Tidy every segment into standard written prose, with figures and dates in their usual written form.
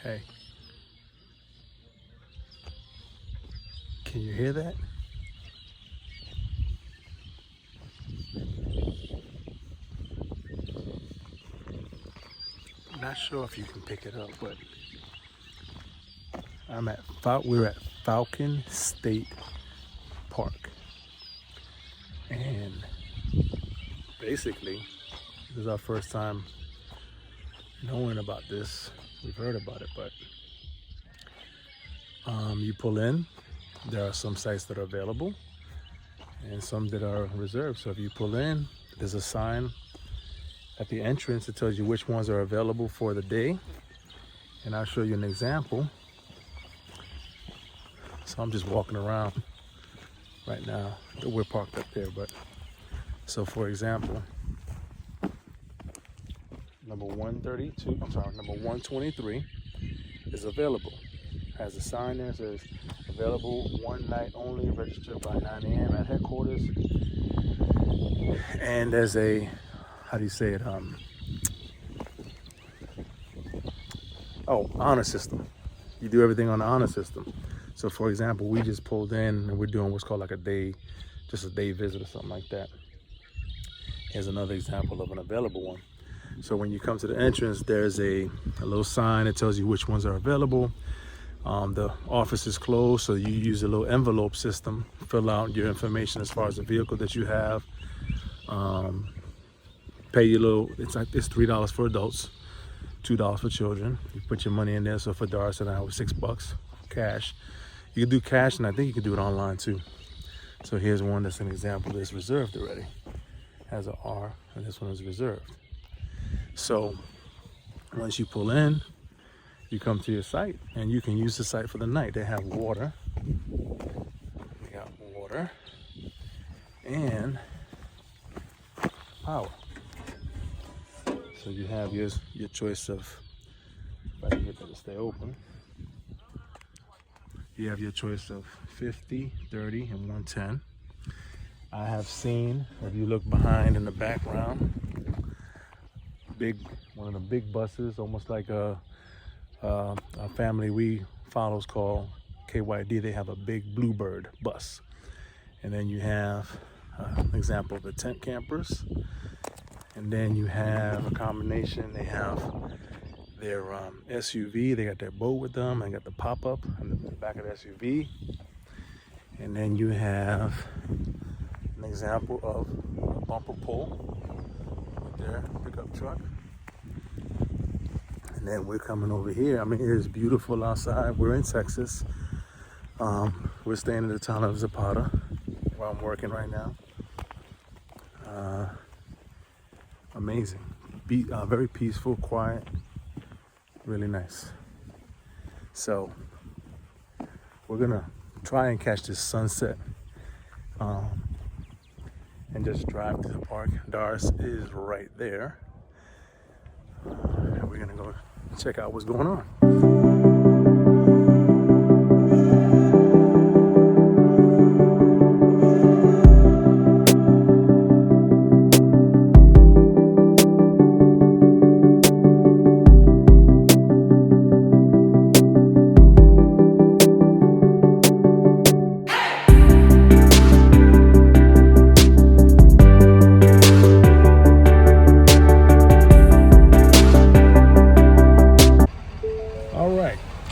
Hey. Can you hear that? Not sure if you can pick it up, but we're at Falcon State Park. And basically, this is our first time knowing about this. We've heard about it, but you pull in, there are some sites that are available and some that are reserved. So if you pull in, there's a sign at the entrance that tells you which ones are available for the day. And I'll show you an example. So I'm just walking around right now. We're parked up there, but so for example, number 123 is available. Has a sign there that says available one night only, registered by 9 a.m. at headquarters. And there's a, how do you say it? Honor system. You do everything on the honor system. So for example, we just pulled in and we're doing what's called like a day visit or something like that. Here's another example of an available one. So when you come to the entrance, there's a little sign that tells you which ones are available. The office is closed, so you use a little envelope system, fill out your information as far as the vehicle that you have. Pay your little, it's $3 for adults, $2 for children. You put your money in there. So for Doris and I, it was $6 cash. You can do cash, and I think you can do it online too. So here's one that's an example that's reserved already. Has an R, and this one is reserved. So once you pull in, you come to your site, and you can use the site for the night. They have water. We got water and power. So you have your choice of, if I can get that to stay open, you have your choice of 50, 30, and 110. I have seen, if you look behind in the background, one of the big buses, almost like a family we follow is called KYD. They have a big Bluebird bus. And then you have an example of the tent campers. And then you have a combination. They have their SUV. They got their boat with them. They got the pop-up in the back of the SUV. And then you have an example of a bumper pull with their pickup truck. And then we're coming over here. I mean, it is beautiful outside. We're in Texas. We're staying in the town of Zapata, where I'm working right now. Amazing. Very peaceful, quiet, really nice. So we're gonna try and catch this sunset and just drive to the park. Doris is right there. And we're gonna go check out what's going on.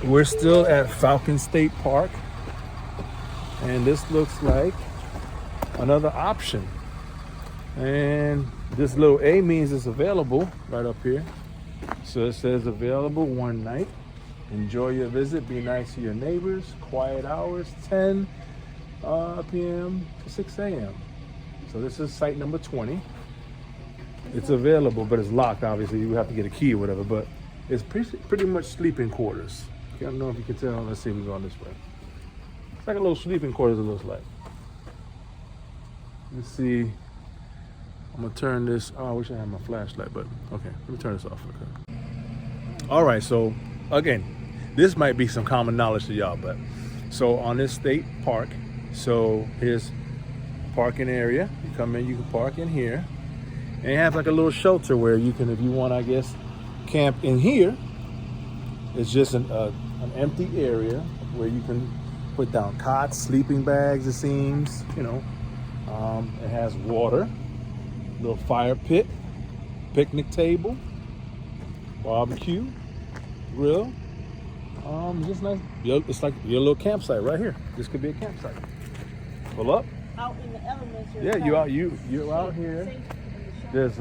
We're still at Falcon State Park, and this looks like another option. And this little A means it's available right up here. So it says available one night. Enjoy your visit. Be nice to your neighbors. Quiet hours 10 p.m. to 6 a.m. So this is site number 20. It's available, but it's locked. Obviously, you have to get a key or whatever. But it's pretty much sleeping quarters. I don't know if you can tell. Let's see if we're going this way. It's like a little sleeping quarters, it looks like. Let's see. I'm going to turn this. Oh, I wish I had my flashlight, but okay. Let me turn this off. Okay. All right. So, again, this might be some common knowledge to y'all, but so on this state park, so here's parking area. You come in, you can park in here. And you have like a little shelter where you can, if you want, I guess, camp in here. It's just an empty area where you can put down cots, sleeping bags, it seems, you know. It has water, little fire pit, picnic table, barbecue, grill. Just nice. It's like your little campsite right here. This could be a campsite. Pull up. Out in the elements. Yeah, you're out here. There's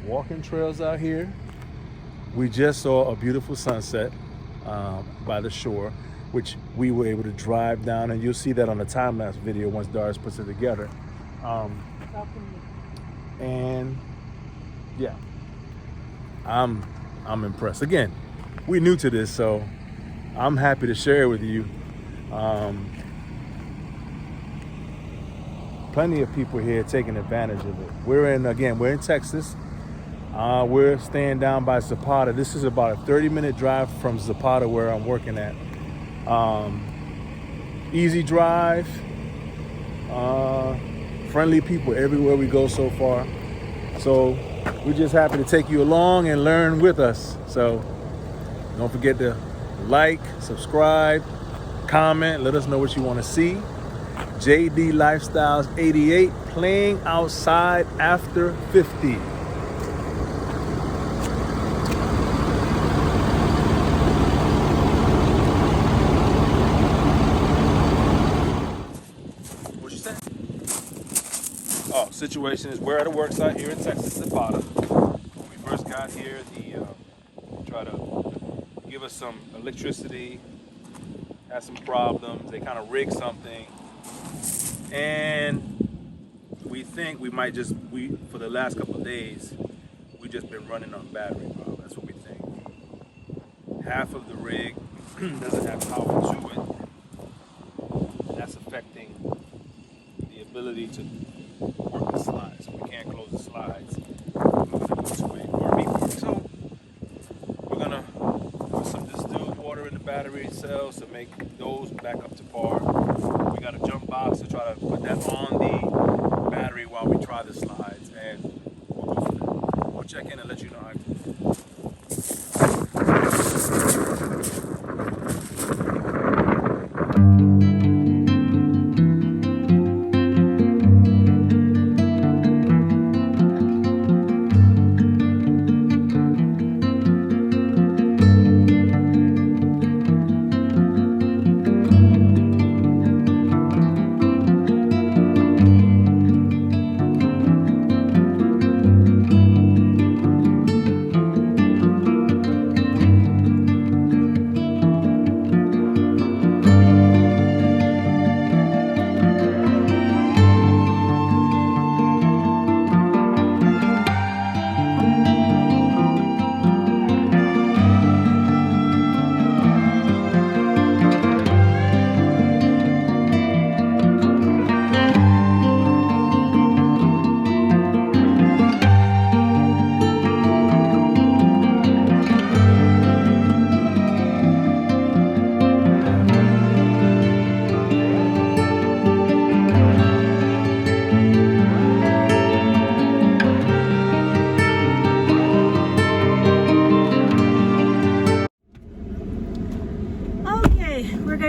walking trails out here. We just saw a beautiful sunset by the shore, which we were able to drive down, and you'll see that on the time-lapse video once Doris puts it together. And yeah, I'm impressed. Again, we're new to this, so I'm happy to share it with you. Plenty of people here taking advantage of it. We're in Texas. We're staying down by Zapata. This is about a 30-minute drive from Zapata, where I'm working at. Easy drive. Friendly people everywhere we go so far. So we're just happy to take you along and learn with us. So don't forget to like, subscribe, comment, let us know what you want to see. JD Lifestyles 88, playing outside after 50. What you say? Oh, situation is we're at a work site here in Texas, Zapata. When we first got here, try to give us some electricity, had some problems. They kind of rigged something. And we think we might for the last couple of days, we just been running on battery power. That's what we think. Half of the rig doesn't have power to it. And that's affecting the ability to work the slides. So we can't close the slides. We're going to go to a RV park. So we're going to put some distilled water in the battery cells to make those back up to par. We got a jump box to try to put that on the battery while we try the slides, and we'll go from there. We'll check in and let you know how it goes.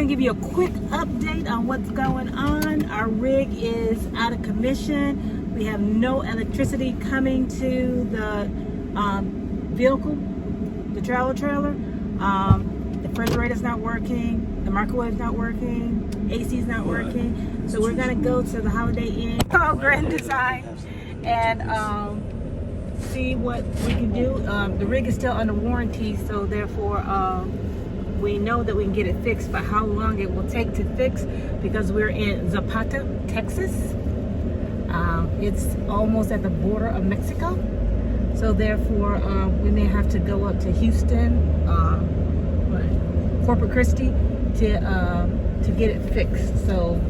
Give you a quick update on what's going on. Our rig is out of commission. We have no electricity coming to the vehicle, the trailer. The refrigerator's not working, the microwave's not working, AC's not working. So we're gonna go to the Holiday Inn called Grand Design and see what we can do. The rig is still under warranty, so therefore we know that we can get it fixed, but how long it will take to fix, because we're in Zapata, Texas. It's almost at the border of Mexico. So therefore, we may have to go up to Houston, Corpus Christi to get it fixed. So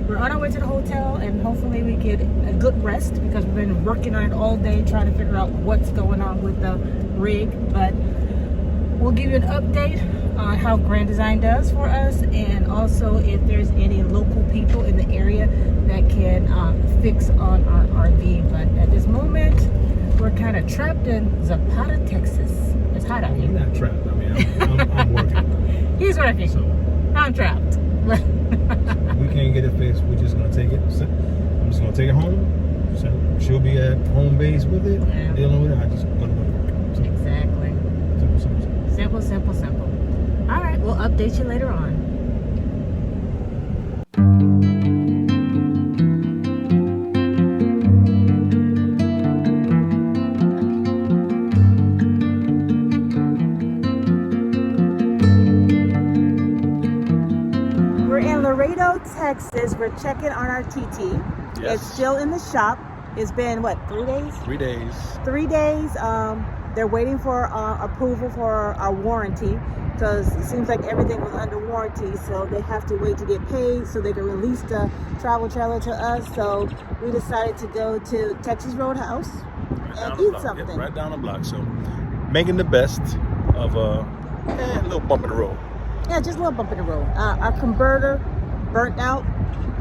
we're on our way to the hotel, and hopefully we get a good rest, because we've been working on it all day trying to figure out what's going on with the rig. But we'll give you an update on how Grand Design does for us, and also if there's any local people in the area that can fix on our RV. But at this moment, we're kind of trapped in Zapata, Texas. It's hot out here. I'm not trapped. I mean, I'm working. working. So I'm trapped. we can't get it fixed. We're just gonna take it. I'm just gonna take it home. So she'll be at home base with it, dealing with it. I just go to work. So, Exactly. simple. Simple. All right, we'll update you later on. We're in Laredo, Texas. We're checking on our TT. Yes. It's still in the shop. It's been, what, 3 days? 3 days. 3 days. They're waiting for approval for our warranty because it seems like everything was under warranty, so they have to wait to get paid so they can release the travel trailer to us. So we decided to go to Texas Roadhouse and eat something. Right down the block. So making the best of a little bump in the road. Yeah, just a little bump in the road. Our converter burnt out,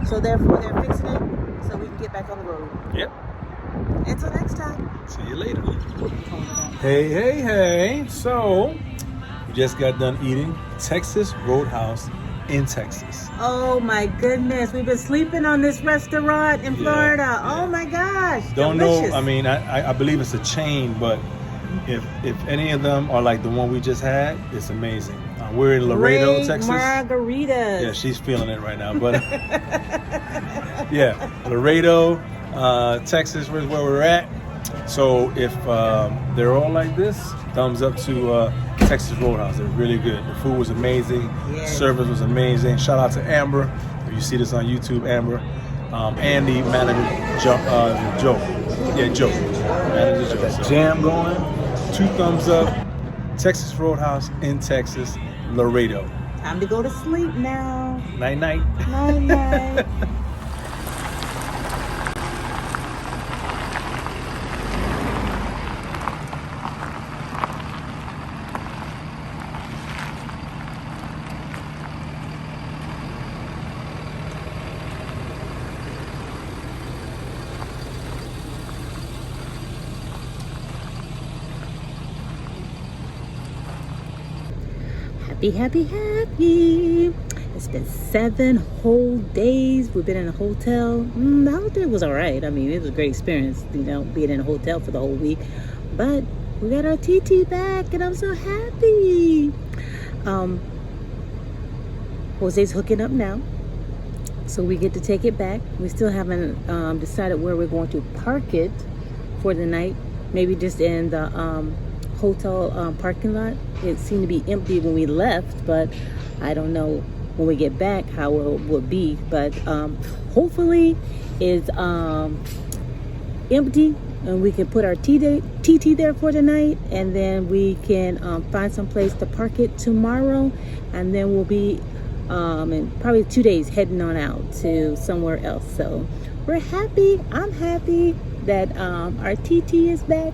so therefore they're fixing it so we can get back on the road. Yep. Until next time. See you later. Hey. So, we just got done eating Texas Roadhouse in Texas. Oh my goodness. We've been sleeping on this restaurant in Florida. Yeah. Oh my gosh. Don't delicious. know. I mean, I believe it's a chain, but if any of them are like the one we just had, it's amazing. We're in Laredo, Texas. Margaritas. Yeah, she's feeling it right now. But yeah, Laredo, Texas, where we're at. So if they're all like this, thumbs up to Texas Roadhouse. They're really good. The food was amazing. Yes. The service was amazing. Shout out to Amber. If you see this on YouTube, Amber. Andy, manager Joe. Yeah, Joe. Manager Joe. So, jam going. 2 thumbs up. Texas Roadhouse in Texas, Laredo. Time to go to sleep now. Night. Night. Happy. It's been 7 whole days. We've been in a hotel. The hotel was all right. I mean, it was a great experience, being in a hotel for the whole week. But we got our TT back, and I'm so happy. Jose's hooking up now, so we get to take it back. We still haven't decided where we're going to park it for the night. Maybe just in the hotel parking lot. It seemed to be empty when we left, but I don't know when we get back how it will be. But hopefully it's empty and we can put our TT there for tonight, and then we can find some place to park it tomorrow, and then we'll be in probably 2 days heading on out to somewhere else. So we're happy. I'm happy that our TT is back.